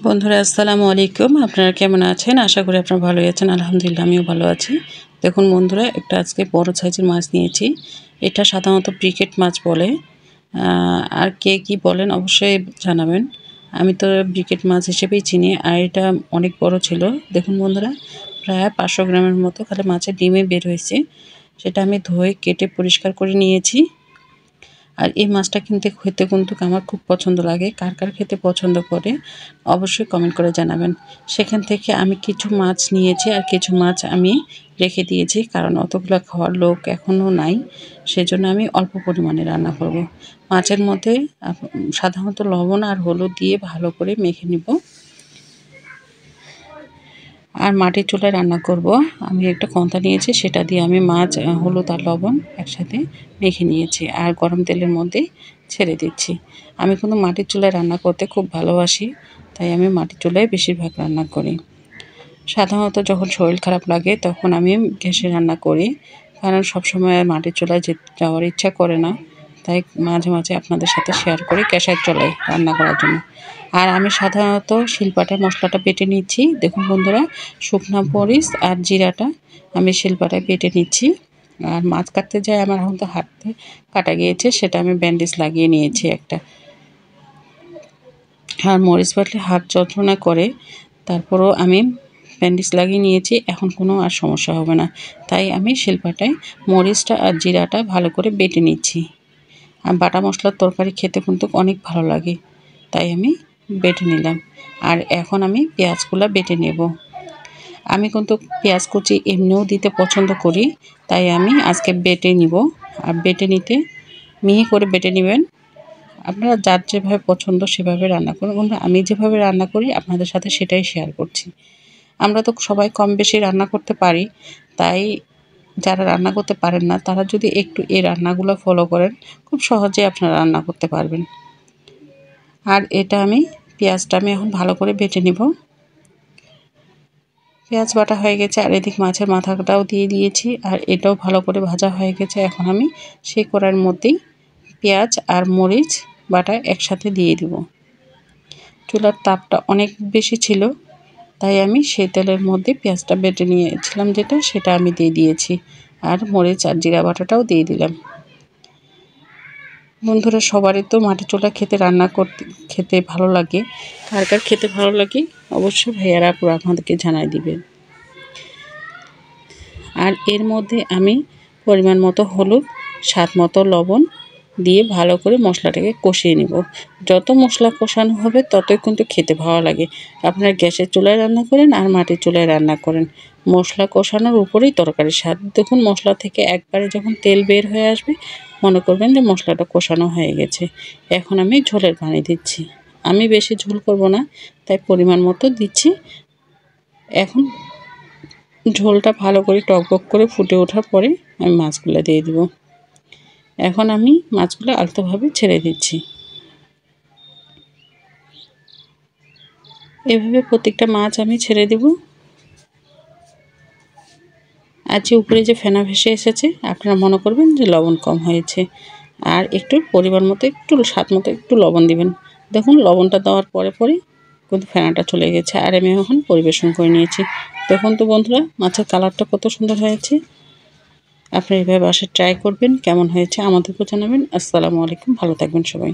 বন্ধুরা আসসালামু আলাইকুম। আপনারা কেমন আছেন? আশা করি আপনারা ভালোই আছেন। আলহামদুলিল্লাহ আমিও ভালো আছি। দেখুন বন্ধুরা, একটা আজকে বড় সাইজের মাছ নিয়েছি। এটা সাধারণত ব্রিকেট মাছ বলে। আর কে কী বলেন অবশ্যই জানাবেন। আমি তো ব্রিকেট মাছ হিসেবেই চিনি। আর এটা অনেক বড় ছিল। দেখুন বন্ধুরা, প্রায় 500 গ্রামের মতো খালি মাছের ডিমে বের হয়েছে। সেটা আমি ধুয়ে কেটে পরিষ্কার করে নিয়েছি। আর এই মাছটা খেতে কিন্তু আমার খুব পছন্দ লাগে। কার কার খেতে পছন্দ করে অবশ্যই কমেন্ট করে জানাবেন। সেখান থেকে আমি কিছু মাছ নিয়েছি আর কিছু মাছ আমি রেখে দিয়েছি, কারণ অতগুলো খাওয়ার লোক এখনও নাই। সেজন্য আমি অল্প পরিমাণে রান্না করব। মাছের মধ্যে সাধারণত লবণ আর হলুদ দিয়ে ভালো করে মেখে নিব। আর মাটির চুলায় রান্না করব। আমি একটা কন্তা নিয়েছি, সেটা দিয়ে আমি মাছ, হলুদ আর লবণ একসাথে মেখে নিয়েছি আর গরম তেলের মধ্যে ছেড়ে দিচ্ছি। আমি কিন্তু মাটির চুলায় রান্না করতে খুব ভালোবাসি, তাই আমি মাটির চুলায় বেশিরভাগ রান্না করি। সাধারণত যখন শরীর খারাপ লাগে তখন আমি গ্যাসে রান্না করি, কারণ সবসময় মাটির চুলায় যাওয়ার ইচ্ছা করে না। তাই মাঝে মাঝে আপনাদের সাথে শেয়ার করি গ্যাসের চুলায় রান্না করার জন্য। আর আমি সাধারণত শিলপাটায় মশলাটা বেটে নিচ্ছি। দেখুন বন্ধুরা, শুকনা মরিচ আর জিরাটা আমি শিলপাটায় বেটে নিচ্ছি। আর মাছ কাটতে যায় আমার এখন তো হাতে কাটা গিয়েছে, সেটা আমি ব্যান্ডেজ লাগিয়ে নিয়েছি একটা। আর মরিচ বাটলে হাত যন্ত্রণা করে, তারপরও আমি ব্যান্ডেজ লাগিয়ে নিয়েছি। এখন কোনো আর সমস্যা হবে না। তাই আমি শিলপাটায় মরিচটা আর জিরাটা ভালো করে বেটে নিচ্ছি। আর বাটা মশলার তরকারি খেতে কিন্তু অনেক ভালো লাগে, তাই আমি বেটে নিলাম। আর এখন আমি পেঁয়াজগুলো বেটে নেব। আমি কিন্তু পেঁয়াজ কুচি এমনিও দিতে পছন্দ করি, তাই আমি আজকে বেটে নিব। আর বেটে নিতে মিহি করে বেটে নেবেন। আপনারা যার যেভাবে পছন্দ সেভাবে রান্না করুন। কিন্তু আমি যেভাবে রান্না করি আপনাদের সাথে সেটাই শেয়ার করছি। আমরা তো সবাই কম বেশি রান্না করতে পারি, তাই যারা রান্না করতে পারেন না তারা যদি একটু এই রান্নাগুলো ফলো করেন, খুব সহজে আপনারা রান্না করতে পারবেন। আর পেঁয়াজটা আমি এখন ভালো করে বেটে নিব। পেঁয়াজ বাটা হয়ে গেছে আর এদিক মাছের মাথাটাও দিয়ে দিয়েছি, আর এটাও ভালো করে ভাজা হয়ে গেছে। এখন আমি সেই কড়াইয়ের মধ্যেই পেঁয়াজ আর মরিচ বাটা একসাথে দিয়ে দিব। চুলার তাপটা অনেক বেশি ছিল, তাই আমি সেই তেলের মধ্যে পেঁয়াজটা বেটে নিয়েছিলাম সেটা আমি দিয়ে দিয়েছি। আর মরিচ আর জিরা বাটাটাও দিয়ে দিলাম। বন্ধুরা, সবারই তো মাটির চুলা খেতে ভালো লাগে। কার কার খেতে ভালো লাগে অবশ্যই ভাইয়ারা আপুরা আপনাদেরকে জানাই দিবেন। আর এর মধ্যে আমি পরিমাণ মতো হলুদ, স্বাদ মতো লবণ দিয়ে ভালো করে মশলাটাকে কষিয়ে নেব। যত মশলা কষানো হবে ততই কিন্তু খেতে ভালো লাগে। আপনারা গ্যাসের চুলায় রান্না করেন আর মাটির চুলায় রান্না করেন, মশলা কষানোর উপরেই তরকারির স্বাদ। দেখুন মশলা থেকে একবারে যখন তেল বের হয়ে আসবে মনে করবেন যে মশলাটা কষানো হয়ে গেছে। এখন আমি ঝোলের পানি দিচ্ছি। আমি বেশি ঝোল করব না, তাই পরিমাণ মতো দিচ্ছি। এখন ঝোলটা ভালো করে টকবক করে ফুটে ওঠার পরে আমি মাছগুলো দিয়ে দিব। এখন আমি মাছগুলো আলতোভাবে ছেড়ে দিচ্ছি। এভাবে প্রত্যেকটা মাছ আমি ছেড়ে দেব। আর যে উপরে যে ফেনা ভেসে এসেছে আপনারা মনে করবেন যে লবণ কম হয়েছে। আর একটু পরিমাণ মতো একটু স্বাদ মতো একটু লবণ দিবেন। দেখুন লবণটা দেওয়ার পরে কিন্তু ফেনাটা চলে গেছে। আর আমি এখন পরিবেশন করে নিয়েছি। দেখুন তো বন্ধুরা, মাছের কালারটা কত সুন্দর হয়েছে। আপনারা এভাবে বাসায় ট্রাই করবেন, কেমন হয়েছে আমাদেরকেও জানাবেন। আসসালামু আলাইকুম, ভালো থাকবেন সবাই।